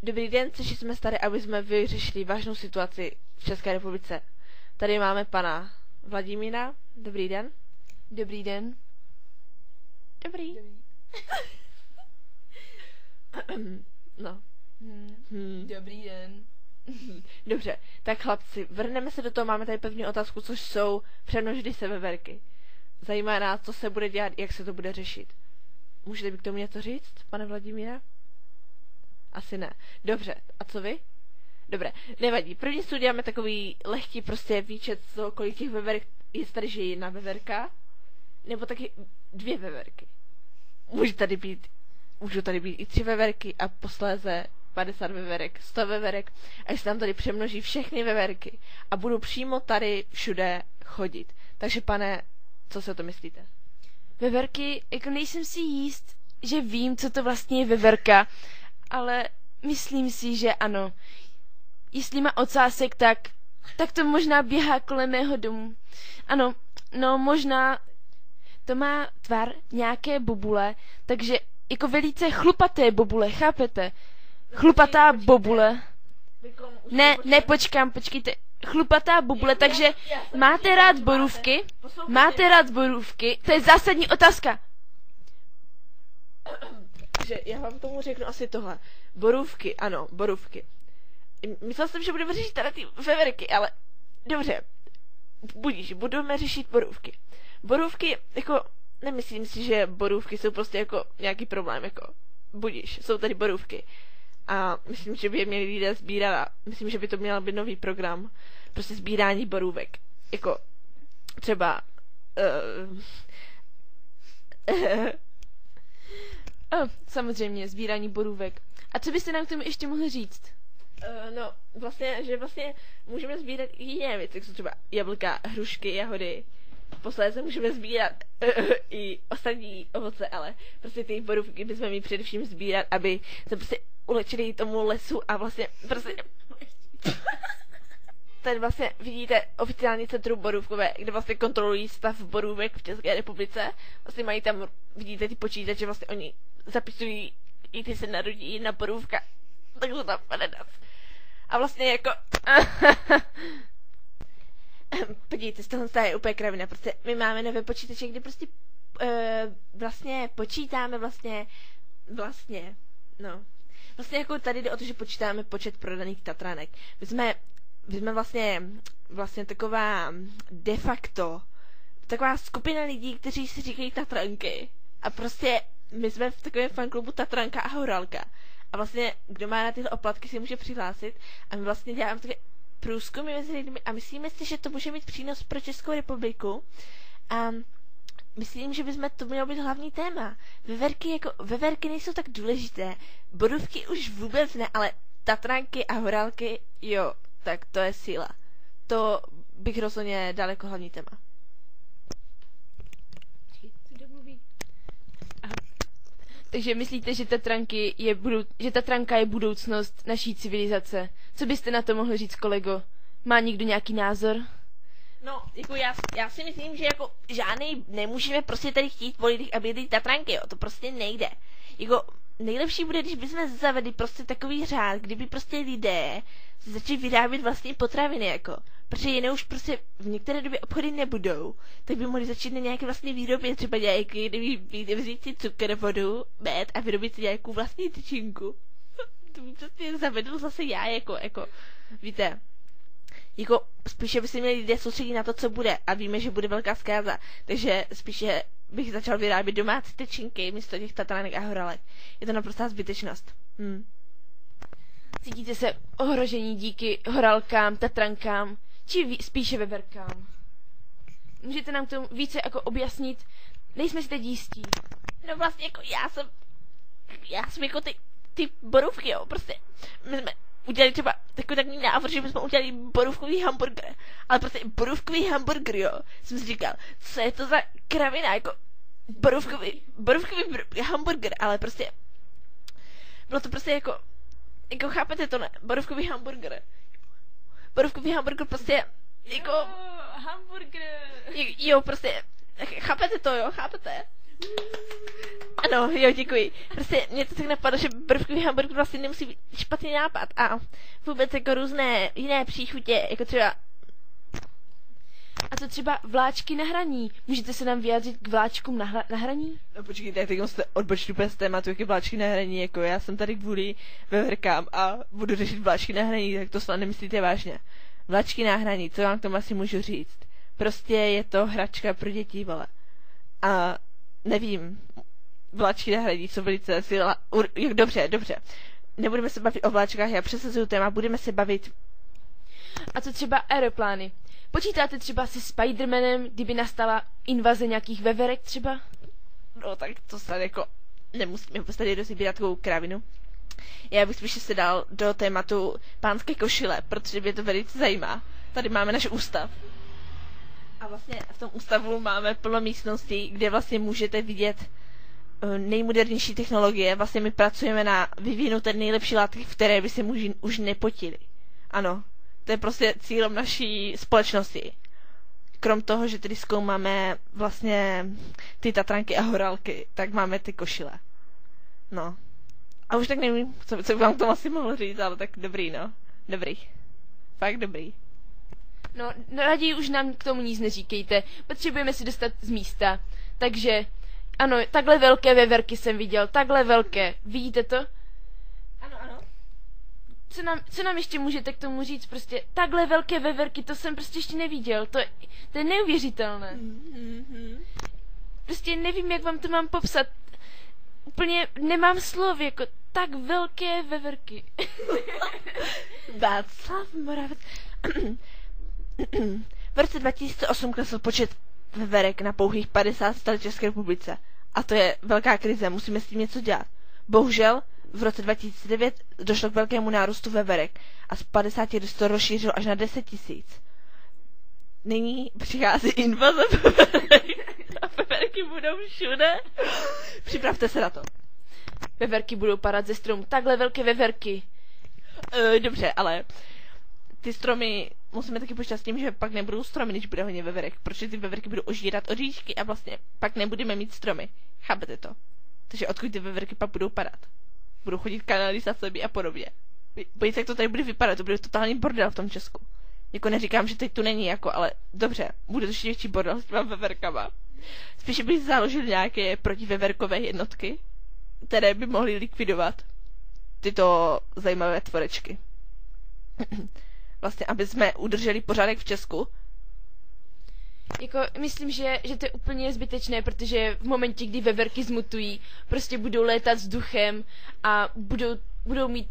Dobrý den, slyšeli jsme tady, aby jsme vyřešili vážnou situaci v České republice. Tady máme pana Vladimíra. Dobrý den. Dobrý den. Dobrý. No. Dobrý den. Dobře, tak chlapci, vrhneme se do toho, máme tady první otázku, což jsou přemnožily se veverky. Zajímá nás, co se bude dělat, jak se to bude řešit. Můžete mi k tomu něco říct, pane Vladimíra? Asi ne. Dobře, a co vy? Dobré, nevadí. První si uděláme takový lehký prostě výčet z toho, kolik těch veverek, jestli tady žije jedna veverka, nebo taky 2 veverky. Můžou tady být i 3 veverky a posléze 50 veverek, 100 veverek a jestli tam tady přemnoží všechny veverky a budou přímo tady všude chodit. Takže pane, co si o to myslíte? Veverky, jako nejsem si jist, že vím, co to vlastně je veverka, ale myslím si, že ano. Jestli má ocásek, tak to možná běhá kolem mého domu. Ano, no možná to má tvar nějaké bobule, takže jako velice chlupaté bobule, chápete? Chlupatá bobule. Ne, počkejte. Chlupatá bobule, takže máte rád borůvky? Máte rád borůvky? To je zásadní otázka. Takže já vám tomu řeknu asi tohle. Borůvky, ano, borůvky. Myslel jsem, že budeme řešit tady ty veverky, ale dobře. Budíš, budeme řešit borůvky. Borůvky, jako, nemyslím si, že borůvky jsou prostě jako nějaký problém, jako, budíš, jsou tady borůvky. A myslím, že by je měli lidé sbírat a myslím, že by to měl být nový program. Prostě sbírání borůvek. Jako, třeba, samozřejmě, sbírání borůvek. A co byste nám k tomu ještě mohli říct? No, že můžeme sbírat i jiné věci, jako třeba jablka, hrušky, jahody. Posledně můžeme sbírat i ostatní ovoce, ale prostě ty borůvky bychom měli především sbírat, aby se prostě ulečili tomu lesu a vlastně tady vlastně vidíte oficiální centrum borůvkové, kde vlastně kontrolují stav borůvek v České republice. Vlastně mají tam, vidíte ty počítače, vlastně oni zapisují, i ty se narodí na borůvka, takže tam panedac. A vlastně jako podívejte, z toho je úplně kravina, prostě my máme nové počítače, kde prostě vlastně počítáme vlastně jako tady jde o to, že počítáme počet prodaných Tatranek. My jsme vlastně taková de facto taková skupina lidí, kteří si říkají Tatranky. A prostě my jsme v takovém fanklubu Tatranka a Horálka. A vlastně, kdo má na tyhle oplatky, si může přihlásit. A my vlastně děláme takové průzkumy mezi lidmi a myslíme si, že to může mít přínos pro Českou republiku. A myslím, že bychom to mělo být hlavní téma. Veverky nejsou tak důležité. Borůvky už vůbec ne, ale Tatranky a Horálky, jo, tak to je síla. To bych rozhodně dal jako hlavní téma. Takže myslíte, že Tatranka je budoucnost naší civilizace? Co byste na to mohli říct, kolego? Má někdo nějaký názor? No, jako já si myslím, že jako žádnej nemůžeme prostě tady chtít po lidech, aby jedli Tatranky, jo, to prostě nejde. Jako nejlepší bude, když bychom zavedli prostě takový řád, kdyby prostě lidé začali vyrábět vlastní potraviny, jako. Protože jiné už prostě v některé době obchody nebudou, tak by mohli začít na nějaké vlastní výrobě, třeba nějaký, kdyby vzít si cukr, vodu, med a vyrobit si nějakou vlastní tyčinku. To by prostě zavedl zase já, jako, víte. Jako spíše by si měli lidé soustředit na to, co bude a víme, že bude velká zkáza, takže spíše bych začal vyrábět domácí tyčinky místo těch Tatranek a Horálek. Je to naprostá zbytečnost. Cítíte se ohrožení díky Horálkám, Tatrankám, či spíše veverkám? Můžete nám k tomu více jako objasnit? Nejsme si teď jistí. No vlastně jako já jsem jako ty borůvky, jo, prostě my jsme udělali třeba takový návrh, že bychom udělali borůvkový hamburger. Ale prostě borůvkový hamburger, jo. Jsem si říkal, co je to za kravina, jako borůvkový hamburger, ale prostě bylo to prostě jako chápete to, ne? Borůvkový hamburger prostě jako hamburger. Jo, prostě chápete to, jo, chápete? Ano, jo, děkuji. Prostě mě to tak napadlo, že brvkový hamburger vlastně nemusí být špatný nápad a vůbec jako různé jiné příchutě, jako třeba... A co třeba vláčky na hraní? Můžete se nám vyjádřit k vláčkům na hraní? No počkejte, jak teď jste odbočili bez tématu, jak je vláčky na hraní, jako já jsem tady kvůli veverkám a budu řešit vláčky na hraní, tak to snad nemyslíte vážně. Vláčky na hraní, co vám k tomu asi můžu říct? Prostě je to hračka pro děti, vole. A nevím, vláčky na hraní jsou velice silná... Dobře. Nebudeme se bavit o vláčkách, já přesazuju téma, budeme se bavit... A co třeba aeroplány? Počítáte třeba se Spidermanem, kdyby nastala invaze nějakých veverek třeba? No tak to snad jako nemusíme v podstatě rozebírat takovou kravinu. Já bych spíše se dal do tématu pánské košile, protože mě to velice zajímá. Tady máme náš ústav. A vlastně v tom ústavu máme plno místností, kde vlastně můžete vidět nejmodernější technologie. Vlastně my pracujeme na vyvinout ten nejlepší látky, v které by se muži už nepotili. Ano, to je prostě cílem naší společnosti. Krom toho, že tedy zkoumáme vlastně ty tatranky a horálky, tak máme ty košile. No. A už tak nevím, co bych vám k tomu asi mohl říct, ale tak dobrý, no. Dobrý. Fakt dobrý. No, raději už nám k tomu nic neříkejte. Potřebujeme si dostat z místa. Takže, ano, takhle velké veverky jsem viděl. Takhle velké. Vidíte to? Ano. Co nám ještě můžete k tomu říct? Prostě takhle velké veverky, to jsem prostě ještě neviděl. To je neuvěřitelné. Prostě nevím, jak vám to mám popsat. Úplně nemám slov, jako tak velké veverky. Václav Moravec. V roce 2008 klesl počet veverek na pouhých 50 v České republice. A to je velká krize, musíme s tím něco dělat. Bohužel, v roce 2009 došlo k velkému nárůstu veverek a z 50 to rozšířilo až na 10 000. Nyní přichází invaze veverek a veverky budou všude. Připravte se na to. Veverky budou padat ze stromu. Takhle velké veverky. Dobře, ale ty stromy musíme taky počítat s tím, že pak nebudou stromy, když bude hodně veverek, protože ty veverky budou ožírat oříšky a vlastně pak nebudeme mít stromy. Chápete to? Takže odkud ty veverky pak budou padat? Budou chodit kanalizacemi a podobně. Pojďte, jak to tady bude vypadat, to bude totální bordel v tom Česku. Jako neříkám, že teď tu není, jako, ale dobře, bude to ještě větší bordel s těma veverkama. Spíše bych založil nějaké protiveverkové jednotky, které by mohly likvidovat tyto zajímavé tvorečky. Vlastně, aby jsme udrželi pořádek v Česku. Jako, myslím, že to je úplně zbytečné, protože v momentě, kdy veverky zmutují, prostě budou létat vzduchem a budou mít